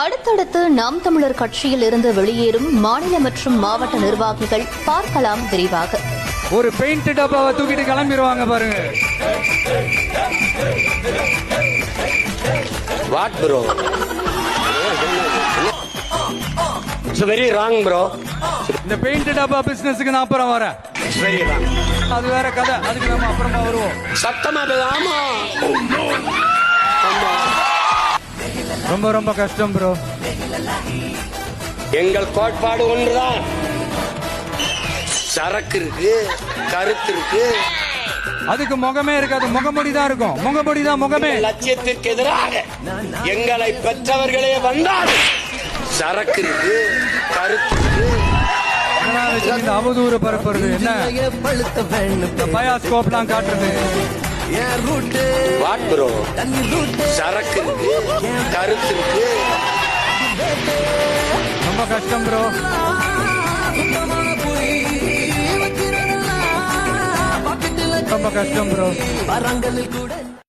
அடுத்தடுத்து நாம் தமிழர் கட்சியில் இருந்து வெளியேறும் மாநில மற்றும் மாவட்ட நிர்வாகிகள் பார்க்கலாம் விரிவாக. ஒரு பெயிண்ட் டப்பாவை தூக்கிட்டு கிளம்பிடுவாங்க பாருங்க. What bro, it's very wrong bro. இந்த பெயிண்ட் டப்பா பிசினஸ்க்கு நான் அப்புறம் வரேன். It's very wrong. அது வேற கதை, அதுக்கு நம்ம அப்புறமா வருவோம். சத்தமா ஆமா ரொம்ப ரொம்ப கஷ்டம் ப்ரோ. எங்கள் கோட்பாடு ஒன்றுதான். சரக்கு இருக்கு, கருத்து இருக்கு, அதுக்கு முகமே இருக்காது, முகமொழி தான் இருக்கும். முகமொழி தான் முகமே. லட்சியத்திற்கு எதிராக எங்களை பெற்றவர்களே வந்தால் சரக்கு இருக்கு, கருத்து இருக்கு. இந்த அவதூறு பரப்புறது என்ன, பயாஸ்கோப்லாம் காட்டுறது. வாட் ப்ரோ, சரக்கு இருக்கு, கருத்து இருக்கு. ரொம்ப கஷ்டம் ப்ரோ. ரொம்ப கஷ்டம் ப்ரோ.